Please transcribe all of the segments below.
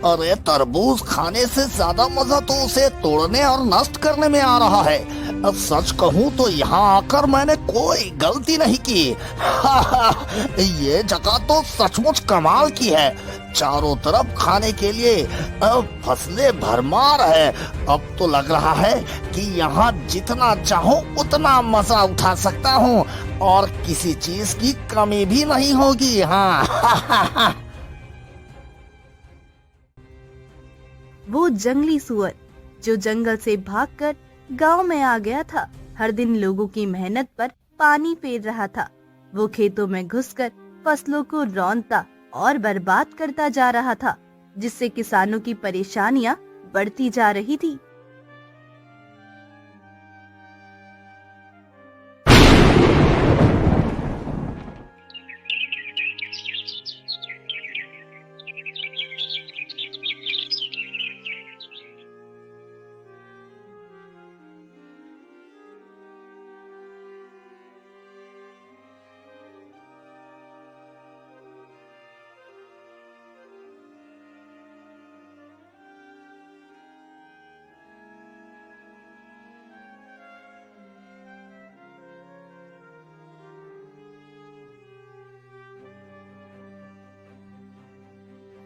अरे तरबूज खाने से ज्यादा मजा तो उसे तोड़ने और नष्ट करने में आ रहा है। अब सच कहूँ तो यहाँ आकर मैंने कोई गलती नहीं की। ये जगह तो सचमुच कमाल की है। चारों तरफ खाने के लिए फसलें भरमार है। अब तो लग रहा है कि यहाँ जितना चाहूँ उतना मजा उठा सकता हूँ और किसी चीज की कमी भी नहीं होगी। हाँ। वो जंगली सुअर जो जंगल से भागकर गांव में आ गया था, हर दिन लोगों की मेहनत पर पानी फेर रहा था। वो खेतों में घुसकर फसलों को रौंदता और बर्बाद करता जा रहा था, जिससे किसानों की परेशानियां बढ़ती जा रही थी।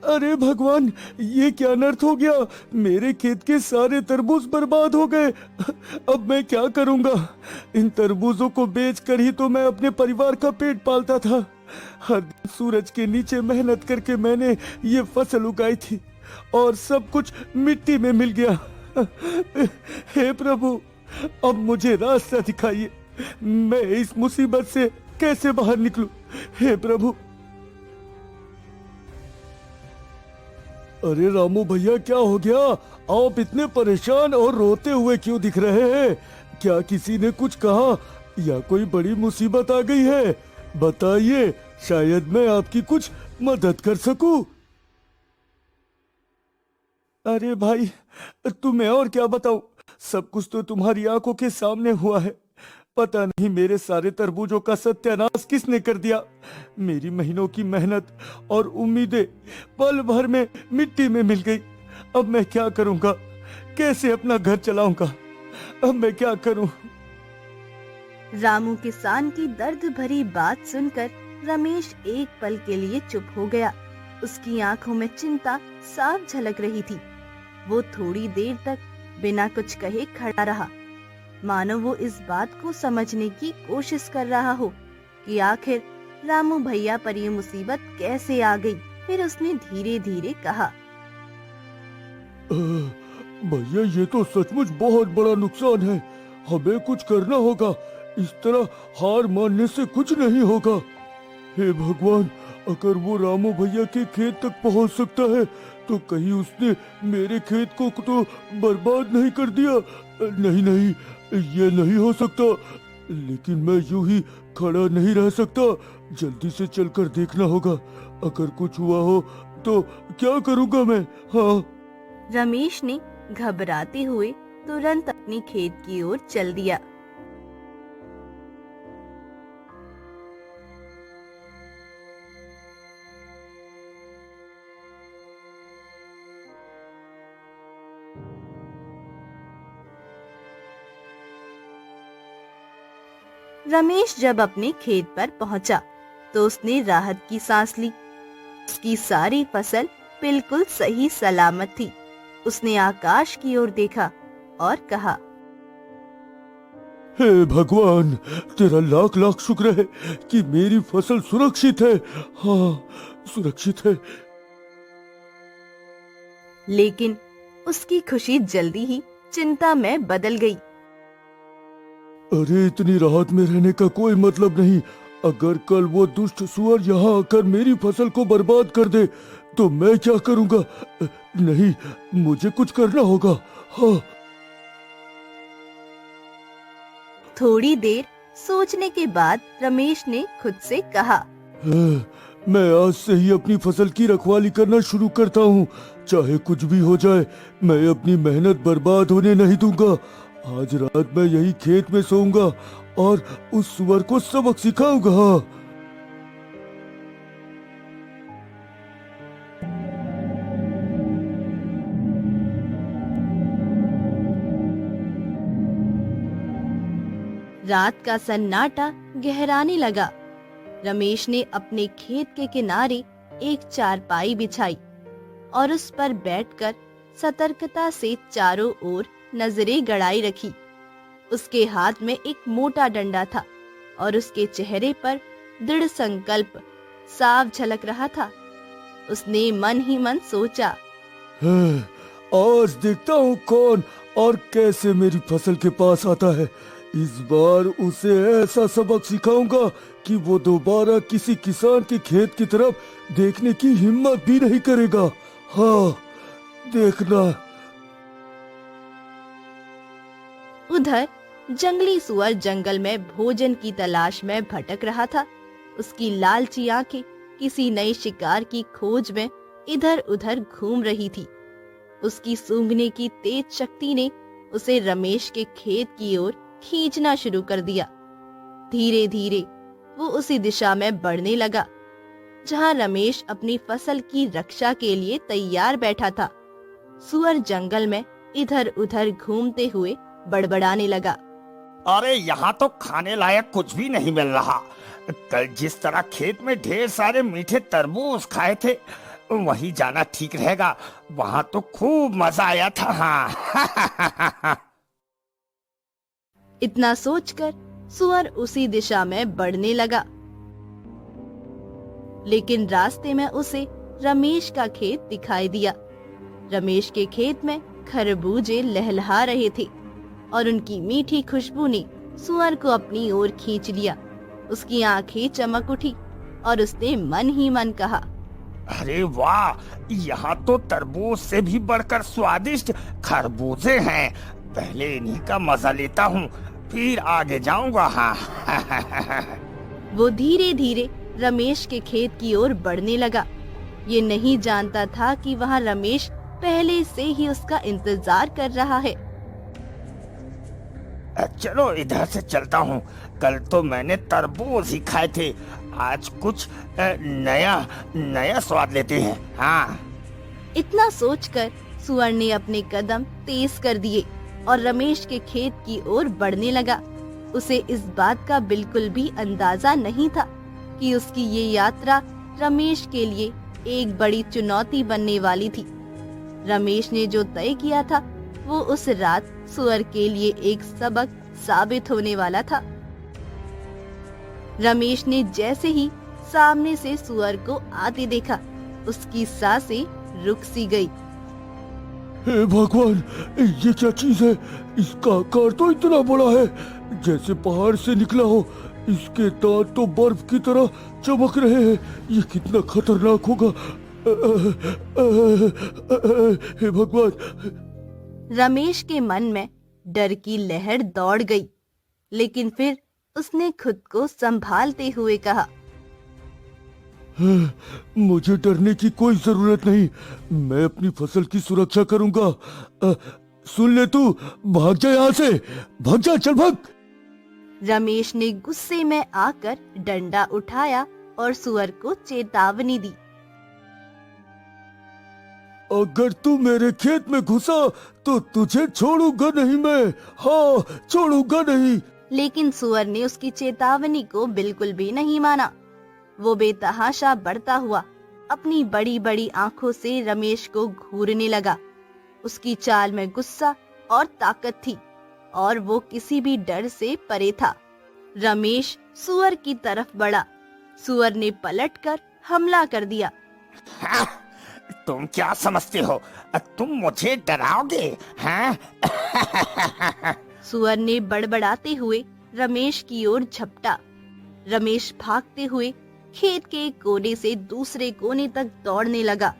अरे भगवान, ये क्या अनर्थ हो गया। मेरे खेत के सारे तरबूज बर्बाद हो गए। अब मैं क्या करूंगा। इन तरबूजों को बेचकर ही तो मैं अपने परिवार का पेट पालता था। हर दिन सूरज के नीचे मेहनत करके मैंने ये फसल उगाई थी और सब कुछ मिट्टी में मिल गया। हे प्रभु, अब मुझे रास्ता दिखाइए। मैं इस मुसीबत से कैसे बाहर निकलूं। हे प्रभु। अरे रामू भैया, क्या हो गया। आप इतने परेशान और रोते हुए क्यों दिख रहे हैं। क्या किसी ने कुछ कहा या कोई बड़ी मुसीबत आ गई है। बताइए, शायद मैं आपकी कुछ मदद कर सकूं। अरे भाई, तुम्हें और क्या बताऊं। सब कुछ तो तुम्हारी आंखों के सामने हुआ है। पता नहीं मेरे सारे तरबूजों का सत्यानाश किसने कर दिया। मेरी महीनों की मेहनत और उम्मीदें पल भर में मिट्टी में मिल गई। अब मैं क्या करूंगा, कैसे अपना घर चलाऊंगा। अब मैं क्या करूं। रामू किसान की दर्द भरी बात सुनकर रमेश एक पल के लिए चुप हो गया। उसकी आंखों में चिंता साफ झलक रही थी। वो थोड़ी देर तक बिना कुछ कहे खड़ा रहा, मानो वो इस बात को समझने की कोशिश कर रहा हो कि आखिर रामू भैया पर ये मुसीबत कैसे आ गई। फिर उसने धीरे धीरे कहा, भैया, ये तो सचमुच बहुत बड़ा नुकसान है। हमें कुछ करना होगा। इस तरह हार मानने से कुछ नहीं होगा। हे भगवान, अगर वो रामू भैया के खेत तक पहुंच सकता है तो कहीं उसने मेरे खेत को तो बर्बाद नहीं कर दिया। नहीं नहीं, ये नहीं हो सकता। लेकिन मैं यूं ही खड़ा नहीं रह सकता। जल्दी से चलकर देखना होगा। अगर कुछ हुआ हो तो क्या करूंगा मैं। हाँ। रमेश ने घबराते हुए तुरंत अपने खेत की ओर चल दिया। रमेश जब अपने खेत पर पहुंचा तो उसने राहत की सांस ली। उसकी सारी फसल बिल्कुल सही सलामत थी। उसने आकाश की ओर देखा और कहा, हे भगवान, तेरा लाख लाख शुक्र है कि मेरी फसल सुरक्षित है। हाँ, सुरक्षित है। लेकिन उसकी खुशी जल्दी ही चिंता में बदल गई। अरे, इतनी राहत में रहने का कोई मतलब नहीं। अगर कल वो दुष्ट सुअर यहाँ आकर मेरी फसल को बर्बाद कर दे तो मैं क्या करूंगा। नहीं, मुझे कुछ करना होगा। हाँ। थोड़ी देर सोचने के बाद रमेश ने खुद से कहा, मैं आज से ही अपनी फसल की रखवाली करना शुरू करता हूँ। चाहे कुछ भी हो जाए, मैं अपनी मेहनत बर्बाद होने नहीं दूंगा। आज रात मैं यही खेत में सोऊंगा और उस सुअर को सबक सिखाऊंगा। रात का सन्नाटा गहराने लगा। रमेश ने अपने खेत के किनारे एक चारपाई बिछाई और उस पर बैठकर सतर्कता से चारों ओर नजरें गड़ाई रखी। उसके हाथ में एक मोटा डंडा था और उसके चेहरे पर दृढ़ संकल्प साफ झलक रहा था। उसने मन ही मन सोचा, आज देखता हूँ कौन और कैसे मेरी फसल के पास आता है। इस बार उसे ऐसा सबक सिखाऊंगा कि वो दोबारा किसी किसान के खेत की तरफ देखने की हिम्मत भी नहीं करेगा। हाँ, देखना। उधर जंगली सुअर जंगल में भोजन की तलाश में भटक रहा था। उसकी लालची आंखें किसी नए शिकार की खोज में इधर उधर घूम रही थी। उसकी सूंघने की तेज शक्ति ने उसे रमेश के खेत की ओर खींचना शुरू कर दिया। धीरे धीरे वो उसी दिशा में बढ़ने लगा जहां रमेश अपनी फसल की रक्षा के लिए तैयार बैठा था। सुअर जंगल में इधर उधर घूमते हुए बड़बड़ाने लगा, अरे यहाँ तो खाने लायक कुछ भी नहीं मिल रहा। कल जिस तरह खेत में ढेर सारे मीठे तरबूज खाए थे, वहीं जाना ठीक रहेगा। वहाँ तो खूब मजा आया था। हाँ। इतना सोचकर सुअर उसी दिशा में बढ़ने लगा, लेकिन रास्ते में उसे रमेश का खेत दिखाई दिया। रमेश के खेत में खरबूजे लहलहा रहे थे और उनकी मीठी खुशबू ने सुअर को अपनी ओर खींच लिया। उसकी आंखें चमक उठी और उसने मन ही मन कहा, अरे वाह, यहाँ तो तरबूज से भी बढ़कर स्वादिष्ट खरबूजे हैं। पहले इन्हीं का मजा लेता हूँ, फिर आगे जाऊंगा। हाँ। वो धीरे धीरे रमेश के खेत की ओर बढ़ने लगा। ये नहीं जानता था कि वहाँ रमेश पहले से ही उसका इंतजार कर रहा है। चलो इधर से चलता हूँ। कल तो मैंने तरबूज ही खाए थे, आज कुछ नया स्वाद लेते हैं। हाँ। इतना सोचकर सुअर ने अपने कदम तेज कर दिए और रमेश के खेत की ओर बढ़ने लगा। उसे इस बात का बिल्कुल भी अंदाजा नहीं था कि उसकी ये यात्रा रमेश के लिए एक बड़ी चुनौती बनने वाली थी। रमेश ने जो तय किया था वो उस रात सुअर के लिए एक सबक साबित होने वाला था। रमेश ने जैसे ही सामने से सुअर को आते देखा, उसकी सांसें रुक सी गई। हे भगवान, ये क्या चीज है? इसका आकार तो इतना बड़ा है जैसे पहाड़ से निकला हो। इसके दांत तो बर्फ की तरह चमक रहे हैं। ये कितना खतरनाक होगा। हे भगवान। रमेश के मन में डर की लहर दौड़ गई, लेकिन फिर उसने खुद को संभालते हुए कहा, मुझे डरने की कोई जरूरत नहीं। मैं अपनी फसल की सुरक्षा करूंगा। सुन ले तू, भाग जा यहाँ से, भाग जा, चल भाग। रमेश ने गुस्से में आकर डंडा उठाया और सुअर को चेतावनी दी। अगर तू मेरे खेत में घुसा तो तुझे छोड़ूंगा नहीं मैं। हाँ, छोड़ूंगा नहीं। लेकिन सुअर ने उसकी चेतावनी को बिल्कुल भी नहीं माना। वो बेतहाशा बढ़ता हुआ अपनी बड़ी बड़ी आंखों से रमेश को घूरने लगा। उसकी चाल में गुस्सा और ताकत थी और वो किसी भी डर से परे था। रमेश सुअर की तरफ बढ़ा। सुअर ने पलटकर हमला कर दिया। हाँ, तुम क्या समझते हो? तुम मुझे डराओगे? हाँ? सुअर ने बड़बड़ाते हुए रमेश की ओर झपटा। रमेश भागते हुए खेत के एक कोने से दूसरे कोने तक दौड़ने लगा,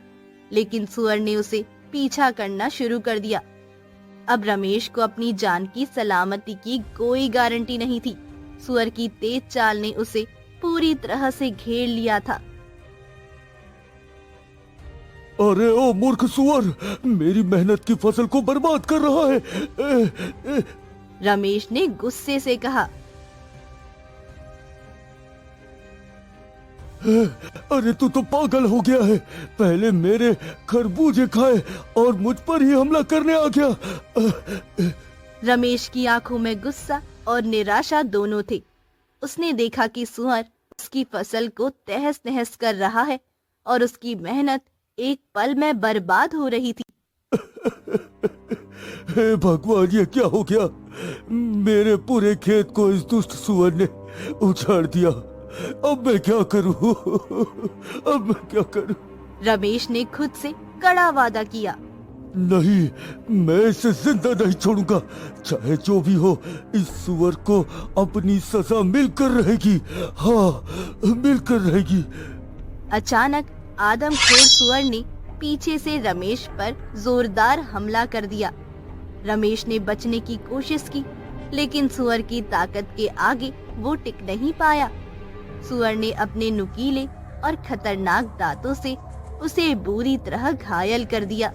लेकिन सुअर ने उसे पीछा करना शुरू कर दिया। अब रमेश को अपनी जान की सलामती की कोई गारंटी नहीं थी। सुअर की तेज चाल ने उसे पूरी तरह से घेर लिया था। अरे ओ मूर्ख सुअर, मेरी मेहनत की फसल को बर्बाद कर रहा है। रमेश ने गुस्से से कहा। अरे तू तो पागल हो गया है, पहले मेरे खरबूजे खाए और मुझ पर ही हमला करने आ गया। रमेश की आंखों में गुस्सा और निराशा दोनों थे। उसने देखा कि सुअर उसकी फसल को तहस नहस कर रहा है और उसकी मेहनत एक पल में बर्बाद हो रही थी। हे भगवान, ये क्या हो गया? मेरे पूरे खेत को इस दुष्ट सुअर ने उजाड़ दिया। अब मैं क्या करूं? अब मैं क्या करूं? रमेश ने खुद से कड़ा वादा किया। नहीं, मैं इसे जिंदा नहीं छोड़ूंगा। चाहे जो भी हो, इस सुअर को अपनी सजा मिलकर रहेगी। हाँ, मिलकर रहेगी। अचानक आदमखोर सुअर ने पीछे से रमेश पर जोरदार हमला कर दिया। रमेश ने बचने की कोशिश की, लेकिन सुअर की ताकत के आगे वो टिक नहीं पाया। सुअर ने अपने नुकीले और खतरनाक दांतों से उसे बुरी तरह घायल कर दिया।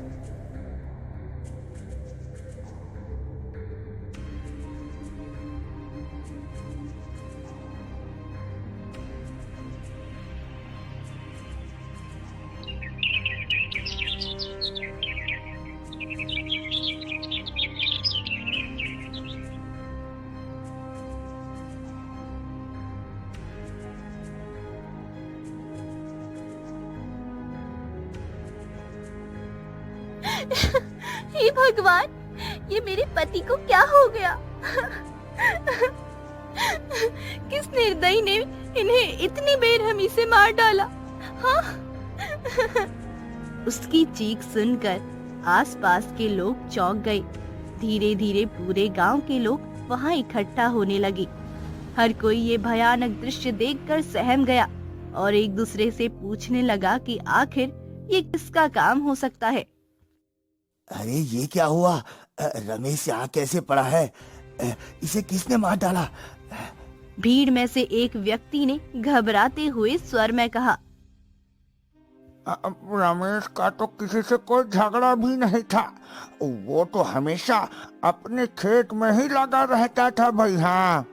हे भगवान, ये मेरे पति को क्या हो गया? किस निर्दयी ने इन्हें इतनी बेरहमी से मार डाला? हाँ? उसकी चीख सुनकर आसपास के लोग चौंक गए। धीरे धीरे पूरे गांव के लोग वहां इकट्ठा होने लगे। हर कोई ये भयानक दृश्य देखकर सहम गया और एक दूसरे से पूछने लगा कि आखिर ये किसका काम हो सकता है। अरे ये क्या हुआ? रमेश यहाँ कैसे पड़ा है? इसे किसने मार डाला? भीड़ में से एक व्यक्ति ने घबराते हुए स्वर में कहा। रमेश का तो किसी से कोई झगड़ा भी नहीं था। वो तो हमेशा अपने खेत में ही लगा रहता था भैया।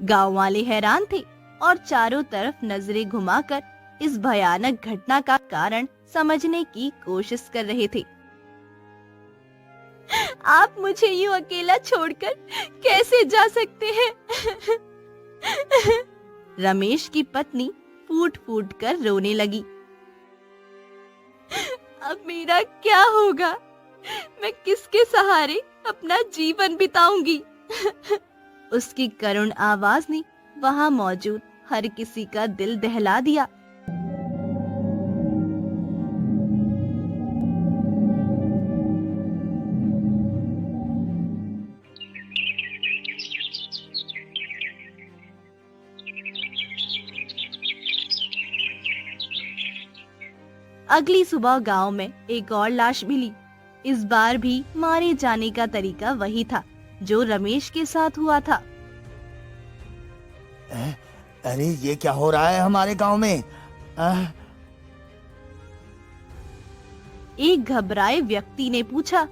गांव वाले हैरान थे और चारों तरफ नजरें घुमाकर इस भयानक घटना का कारण समझने की कोशिश कर रहे थे। आप मुझे यूं अकेला छोड़कर कैसे जा सकते हैं? रमेश की पत्नी फूट फूट कर रोने लगी। अब मेरा क्या होगा? मैं किसके सहारे अपना जीवन बिताऊंगी? उसकी करुण आवाज ने वहां मौजूद हर किसी का दिल दहला दिया। अगली सुबह गांव में एक और लाश मिली। इस बार भी मारे जाने का तरीका वही था जो रमेश के साथ हुआ था। अरे ये क्या हो रहा है हमारे गांव में? एक घबराए व्यक्ति ने पूछा।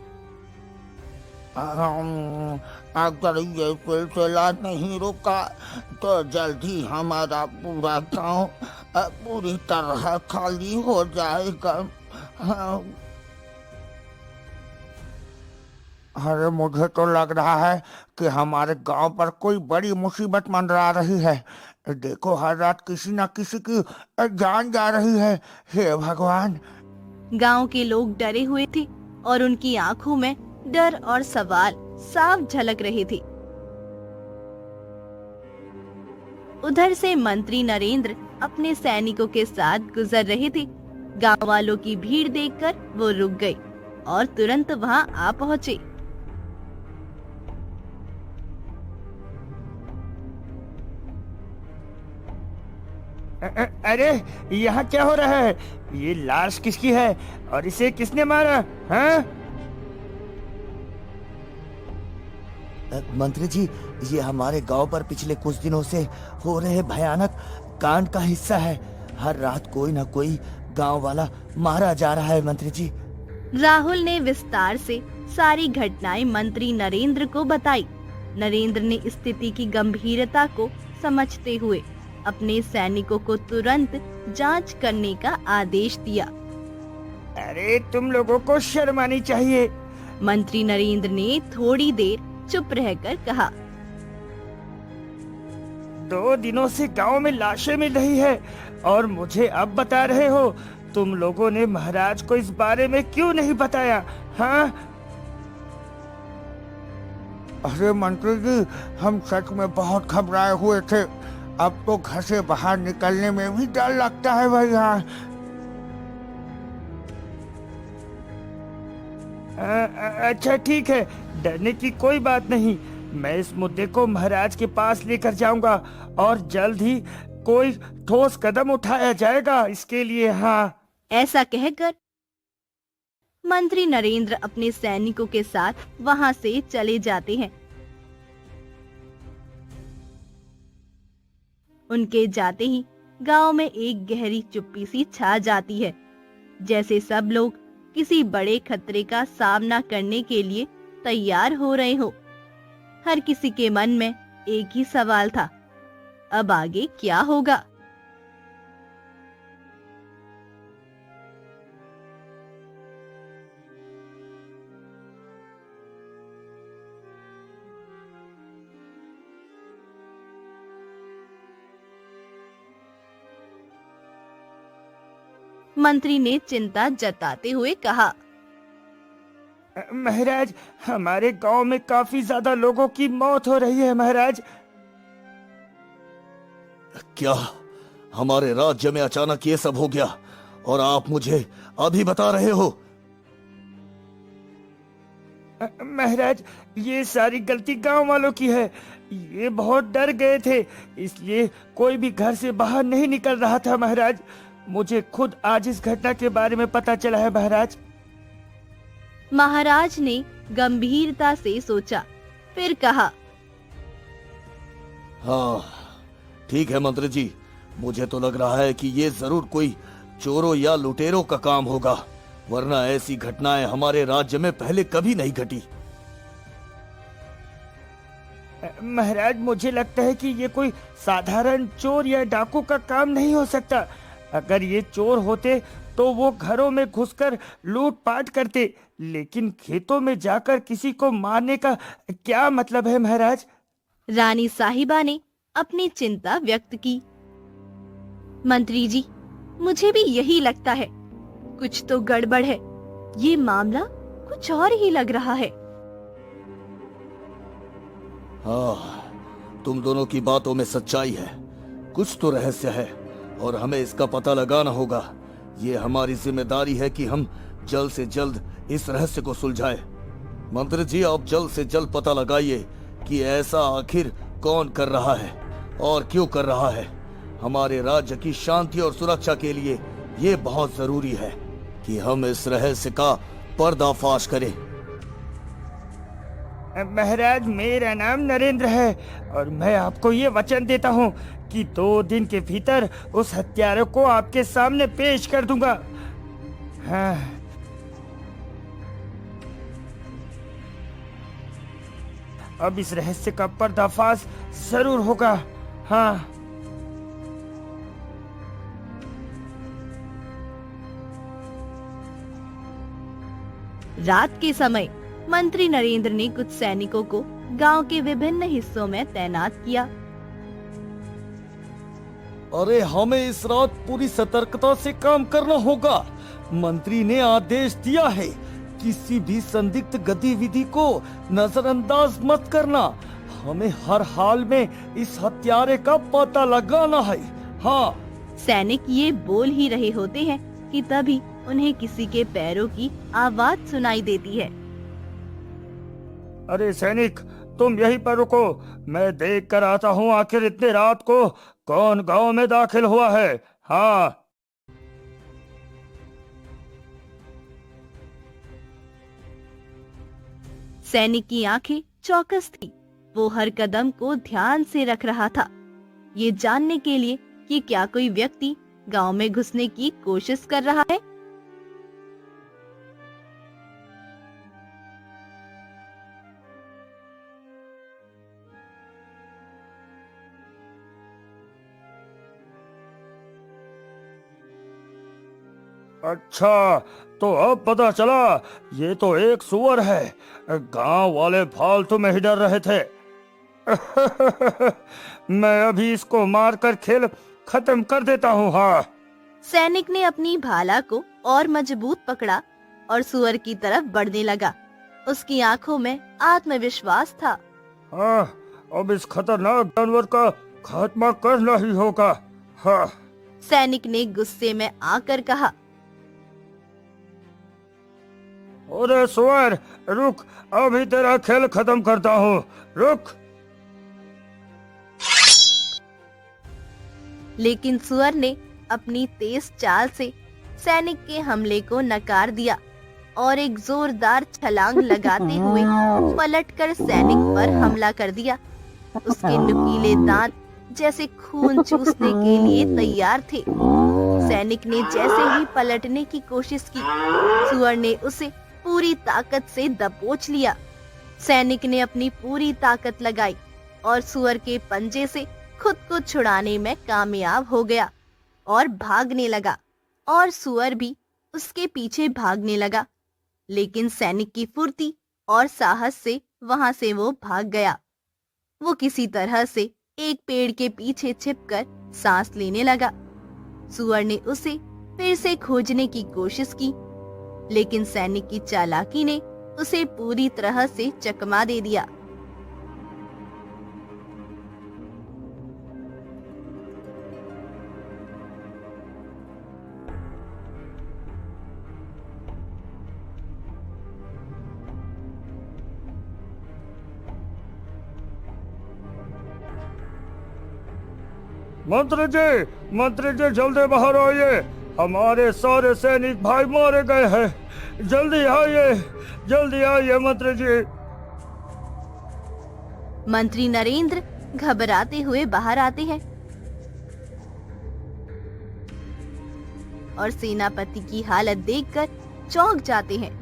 अगर ये सिलसिला नहीं रुका तो जल्द ही हमारा पूरा गांव पूरी तरह खाली हो जाएगा। अरे मुझे तो लग रहा है कि हमारे गांव पर कोई बड़ी मुसीबत मंडरा रही है। देखो, हर रात किसी न किसी की जान जा रही है। हे भगवान! गांव के लोग डरे हुए थे और उनकी आंखों में डर और सवाल साफ झलक रहे थे। उधर से मंत्री नरेंद्र अपने सैनिकों के साथ गुजर रहे थे। गांव वालों की भीड़ देखकर वो रुक गए और तुरंत वहां आ पहुंचे। अरे यहाँ क्या हो रहा है? ये लाश किसकी है और इसे किसने मारा? हाँ? मंत्री जी, ये हमारे गांव पर पिछले कुछ दिनों से हो रहे भयानक कांड का हिस्सा है। हर रात कोई न कोई गांव वाला मारा जा रहा है मंत्री जी। राहुल ने विस्तार से सारी घटनाएं मंत्री नरेंद्र को बताई। नरेंद्र ने स्थिति की गंभीरता को समझते हुए अपने सैनिकों को तुरंत जांच करने का आदेश दिया। अरे तुम लोगों को शर्म आनी चाहिए। मंत्री नरेंद्र ने थोड़ी देर चुप रहकर कहा, 2 दिनों से गांव में लाशें मिल रही है और मुझे अब बता रहे हो। तुम लोगों ने महाराज को इस बारे में क्यों नहीं बताया? हाँ? अरे मंत्री जी, हम सच में बहुत घबराए हुए थे। अब तो घर से बाहर निकलने में भी डर लगता है भैया। अच्छा ठीक है, डरने की कोई बात नहीं। मैं इस मुद्दे को महाराज के पास लेकर जाऊंगा और जल्द ही कोई ठोस कदम उठाया जाएगा इसके लिए। हाँ। ऐसा कहकर मंत्री नरेंद्र अपने सैनिकों के साथ वहां से चले जाते हैं। उनके जाते ही गांव में एक गहरी चुप्पी सी छा जाती है, जैसे सब लोग किसी बड़े खतरे का सामना करने के लिए तैयार हो रहे हो। हर किसी के मन में एक ही सवाल था, अब आगे क्या होगा? मंत्री ने चिंता जताते हुए कहा, महाराज, हमारे गांव में काफी ज्यादा लोगों की मौत हो रही है महाराज। क्या हमारे राज्य में अचानक ये सब हो गया और आप मुझे अभी बता रहे हो? महाराज, ये सारी गलती गांव वालों की है। ये बहुत डर गए थे, इसलिए कोई भी घर से बाहर नहीं निकल रहा था महाराज। मुझे खुद आज इस घटना के बारे में पता चला है महाराज। महाराज ने गंभीरता से सोचा, फिर कहा, हाँ ठीक है मंत्री जी, मुझे तो लग रहा है कि ये जरूर कोई चोरों या लुटेरों का काम होगा, वरना ऐसी घटनाएं हमारे राज्य में पहले कभी नहीं घटी। महाराज, मुझे लगता है कि ये कोई साधारण चोर या डाकू का काम नहीं हो सकता। अगर ये चोर होते तो वो घरों में घुसकर लूटपाट करते, लेकिन खेतों में जाकर किसी को मारने का क्या मतलब है महाराज? रानी साहिबा ने अपनी चिंता व्यक्त की। मंत्री जी, मुझे भी यही लगता है, कुछ तो गड़बड़ है। ये मामला कुछ और ही लग रहा है। हाँ, तुम दोनों की बातों में सच्चाई है, कुछ तो रहस्य है और हमें इसका पता लगाना होगा। ये हमारी जिम्मेदारी है कि हम जल्द से जल्द इस रहस्य को सुलझाएं। मंत्री जी, आप जल्द से जल्द पता लगाइए कि ऐसा आखिर कौन कर रहा है और क्यों कर रहा है। हमारे राज्य की शांति और सुरक्षा के लिए ये बहुत जरूरी है कि हम इस रहस्य का पर्दाफाश करें। महाराज, मेरा नाम नरेंद्र है और मैं आपको ये वचन देता हूँ कि 2 दिन के भीतर उस हत्यारे को आपके सामने पेश कर दूंगा। हाँ। अब इस रहस्य का पर्दाफाश जरूर होगा। हाँ। रात के समय मंत्री नरेंद्र ने कुछ सैनिकों को गांव के विभिन्न हिस्सों में तैनात किया। अरे हमें इस रात पूरी सतर्कता से काम करना होगा। मंत्री ने आदेश दिया है, किसी भी संदिग्ध गतिविधि को नजरअंदाज मत करना। हमें हर हाल में इस हत्यारे का पता लगाना है। हाँ। सैनिक ये बोल ही रहे होते हैं कि तभी उन्हें किसी के पैरों की आवाज सुनाई देती है। अरे सैनिक, तुम यहीं पर रुको, मैं देख कर आता हूँ आखिर इतने रात को कौन गांव में दाखिल हुआ है। हाँ। सैनिक की आंखें चौकस थी। वो हर कदम को ध्यान से रख रहा था, ये जानने के लिए कि क्या कोई व्यक्ति गांव में घुसने की कोशिश कर रहा है। अच्छा, तो अब पता चला ये तो एक सुअर है। गांव वाले फालतू में ही डर रहे थे। मैं अभी इसको मारकर खेल खत्म कर देता हूँ। हाँ। सैनिक ने अपनी भाला को और मजबूत पकड़ा और सुअर की तरफ बढ़ने लगा। उसकी आंखों में आत्मविश्वास था। हाँ, अब इस खतरनाक जानवर का खात्मा करना ही होगा। हाँ। सैनिक ने गुस्से में आकर कहा, अरे सुअर, रुक, अभी तेरा खेल खत्म करता हूँ, रुक। लेकिन सुअर ने अपनी तेज चाल से सैनिक के हमले को नकार दिया और एक जोरदार छलांग लगाते हुए पलटकर सैनिक पर हमला कर दिया। उसके नुकीले दांत जैसे खून चूसने के लिए तैयार थे। सैनिक ने जैसे ही पलटने की कोशिश की, सुअर ने उसे पूरी ताकत से दबोच लिया। सैनिक ने अपनी पूरी ताकत लगाई और सुअर के पंजे से खुद को छुड़ाने में कामयाब हो गया और भागने लगा, और सुअर भी उसके पीछे भागने लगा। लेकिन सैनिक की फुर्ती और साहस से वहां से वो भाग गया। वो किसी तरह से एक पेड़ के पीछे छिपकर सांस लेने लगा। सुअर ने उसे फिर से खोजने की कोशिश की, लेकिन सैनिक की चालाकी ने उसे पूरी तरह से चकमा दे दिया। मंत्री जी जल्दी बाहर आइए, हमारे सारे सैनिक भाई मारे गए हैं। जल्दी आइए मंत्री जी। मंत्री नरेंद्र घबराते हुए बाहर आते हैं और सेनापति की हालत देखकर चौंक जाते हैं।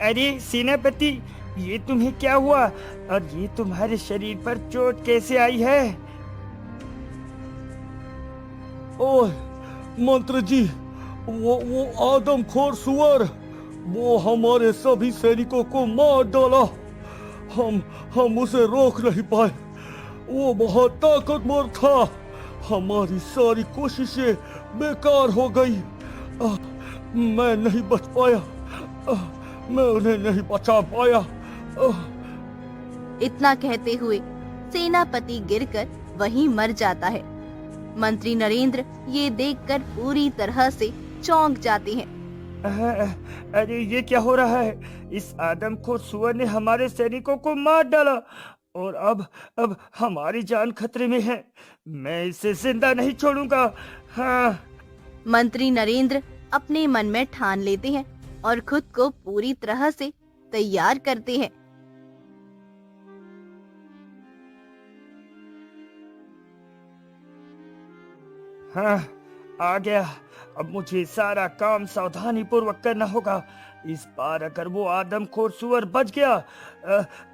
अरे सेनापति, ये तुम्हें क्या हुआ और ये तुम्हारे शरीर पर चोट कैसे आई है? ओह मंत्री जी, वो आदमखोर सुअर, वो हमारे सभी सैनिकों को मार डाला। हम उसे रोक नहीं पाए। वो बहुत ताकतवर था। हमारी सारी कोशिशें बेकार हो गई। मैं नहीं बच पाया। मैं उन्हें नहीं बचा पाया। इतना कहते हुए सेनापति गिरकर वहीं मर जाता है। मंत्री नरेंद्र ये देखकर पूरी तरह से चौंक जाते हैं। अरे ये क्या हो रहा है? इस आदमखोर सुअर ने हमारे सैनिकों को मार डाला और अब हमारी जान खतरे में है। मैं इसे जिंदा नहीं छोड़ूंगा। हाँ। मंत्री नरेंद्र अपने मन में ठान लेते हैं और खुद को पूरी तरह से तैयार करते हैं। हाँ, आ गया। अब मुझे सारा काम सावधानी पूर्वक करना होगा। इस बार अगर वो आदमखोर सुअर बच गया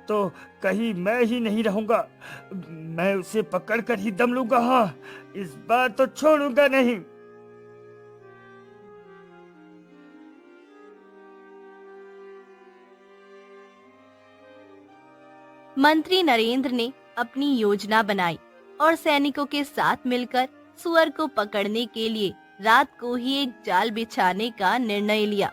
तो कहीं मैं ही नहीं रहूंगा। मैं उसे पकड़कर ही दम लूंगा। हाँ, इस बार तो छोड़ूंगा नहीं। मंत्री नरेंद्र ने अपनी योजना बनाई और सैनिकों के साथ मिलकर सुअर को पकड़ने के लिए रात को ही एक जाल बिछाने का निर्णय लिया।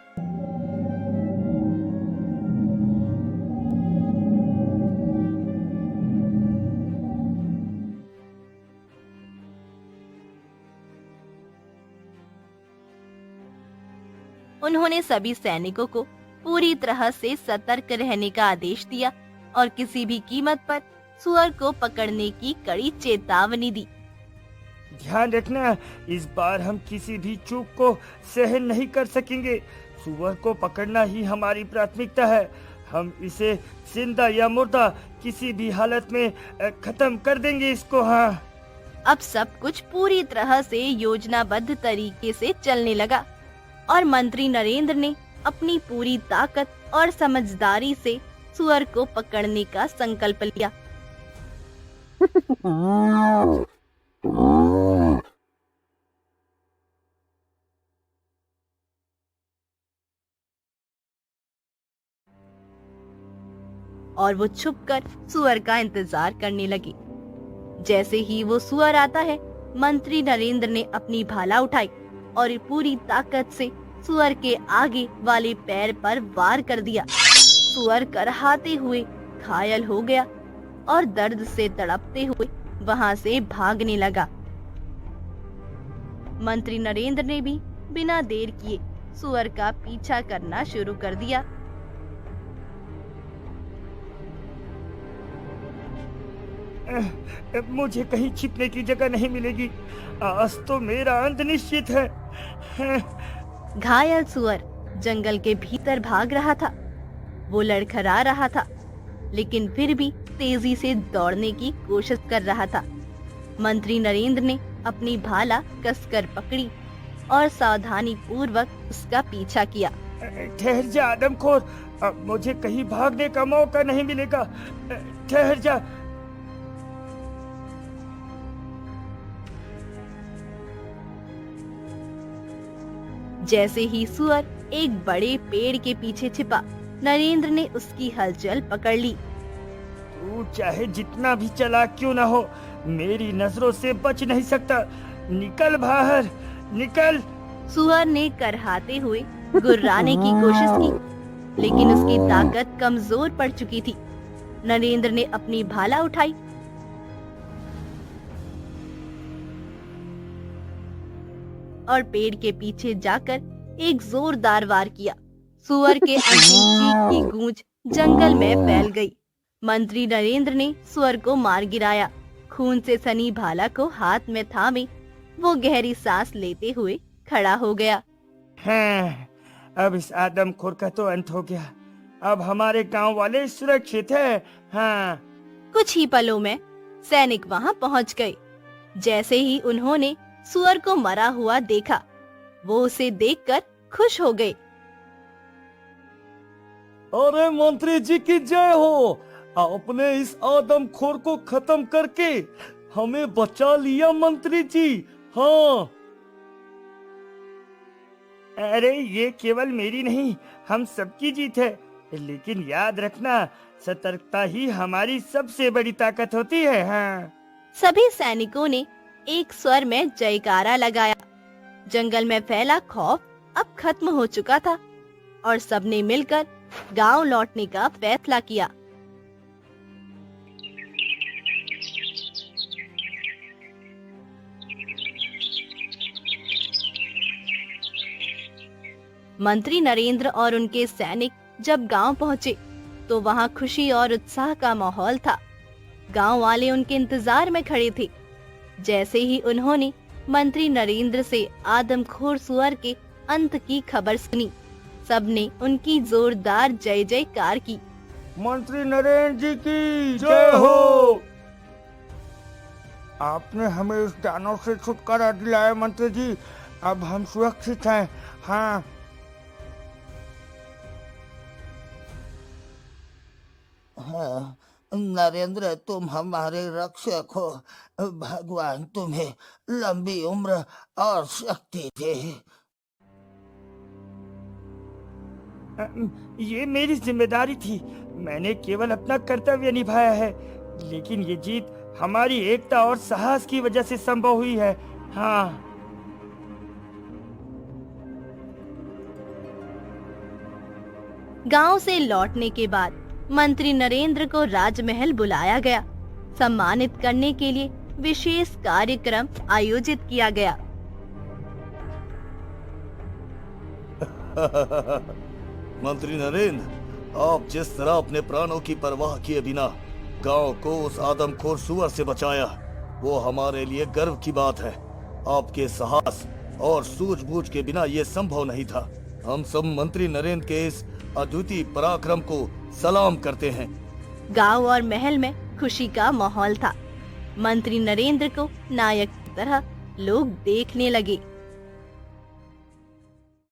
उन्होंने सभी सैनिकों को पूरी तरह से सतर्क रहने का आदेश दिया और किसी भी कीमत पर सुअर को पकड़ने की कड़ी चेतावनी दी। ध्यान रखना, इस बार हम किसी भी चूक को सहन नहीं कर सकेंगे। सुअर को पकड़ना ही हमारी प्राथमिकता है। हम इसे जिंदा या मुर्दा किसी भी हालत में खत्म कर देंगे इसको। हाँ। अब सब कुछ पूरी तरह से योजनाबद्ध तरीके से चलने लगा और मंत्री नरेंद्र ने अपनी पूरी ताकत और समझदारी से सुअर को पकड़ने का संकल्प लिया। और वो छुपकर सुअर का इंतजार करने लगे। जैसे ही वो सुअर आता है, मंत्री नरेंद्र ने अपनी भाला उठाई और पूरी ताकत से सुअर के आगे वाले पैर पर वार कर दिया। सुअर करहाते हुए घायल हो गया और दर्द से तड़पते हुए वहां से भागने लगा। मंत्री नरेंद्र ने भी बिना देर किए सुअर का पीछा करना शुरू कर दिया। मुझे कहीं छिपने की जगह नहीं मिलेगी। आज तो मेरा अंत निश्चित है। घायल सुअर जंगल के भीतर भाग रहा था। वो लड़खड़ा रहा था, लेकिन फिर भी तेजी से दौड़ने की कोशिश कर रहा था। मंत्री नरेंद्र ने अपनी भाला कसकर पकड़ी और सावधानी पूर्वक उसका पीछा किया। ठहर जा आदमखोर, अब मुझे कहीं भागने का मौका नहीं मिलेगा। ठहर जा। जैसे ही सुअर एक बड़े पेड़ के पीछे छिपा, नरेंद्र ने उसकी हलचल पकड़ ली। तू चाहे जितना भी चालाक क्यों ना हो, मेरी नजरों से बच नहीं सकता। निकल बाहर, निकल। सुअर ने करहाते हुए गुर्राने की कोशिश की, लेकिन उसकी ताकत कमजोर पड़ चुकी थी। नरेंद्र ने अपनी भाला उठाई और पेड़ के पीछे जाकर एक जोरदार वार किया। सुअर के अंतिम चीख की गूंज जंगल में फैल गई। मंत्री नरेंद्र ने सुअर को मार गिराया। खून से सनी भाला को हाथ में थामे वो गहरी सांस लेते हुए खड़ा हो गया। हाँ, अब इस आदमखोर का तो अंत हो गया। अब हमारे गांव वाले सुरक्षित हैं। हाँ। कुछ ही पलों में सैनिक वहां पहुंच गए। जैसे ही उन्होंने सुअर को मरा हुआ देखा, वो उसे देखकर खुश हो गए। अरे मंत्री जी की जय हो। आपने इस आदमखोर को खत्म करके हमें बचा लिया मंत्री जी। हाँ। अरे ये केवल मेरी नहीं, हम सबकी जीत है। लेकिन याद रखना, सतर्कता ही हमारी सबसे बड़ी ताकत होती है। हाँ। सभी सैनिकों ने एक स्वर में जयकारा लगाया। जंगल में फैला खौफ अब खत्म हो चुका था और सबने मिलकर गांव लौटने का फैसला किया। मंत्री नरेंद्र और उनके सैनिक जब गांव पहुंचे तो वहां खुशी और उत्साह का माहौल था। गांव वाले उनके इंतजार में खड़े थे। जैसे ही उन्होंने मंत्री नरेंद्र से आदमखोर सुअर के अंत की खबर सुनी, सबने उनकी जोरदार जय जयकार की। मंत्री नरेंद्र जी की जय हो। आपने हमें इस दानव से छुटकारा दिलाया मंत्री जी। अब हम सुरक्षित हैं। हाँ। हाँ, नरेंद्र, तुम हमारे रक्षक हो। भगवान तुम्हें लंबी उम्र और शक्ति दे। ये मेरी जिम्मेदारी थी। मैंने केवल अपना कर्तव्य निभाया है, लेकिन ये जीत हमारी एकता और साहस की वजह से संभव हुई है। हाँ। गांव से लौटने के बाद मंत्री नरेंद्र को राजमहल बुलाया गया। सम्मानित करने के लिए विशेष कार्यक्रम आयोजित किया गया। मंत्री नरेंद्र, आप जिस तरह अपने प्राणों की परवाह किए बिना गांव को उस आदमखोर सुअर से बचाया, वो हमारे लिए गर्व की बात है। आपके साहस और सूझबूझ के बिना ये संभव नहीं था। हम सब मंत्री नरेंद्र के इस अद्वितीय पराक्रम को सलाम करते हैं। गांव और महल में खुशी का माहौल था। मंत्री नरेंद्र को नायक की तरह लोग देखने लगे।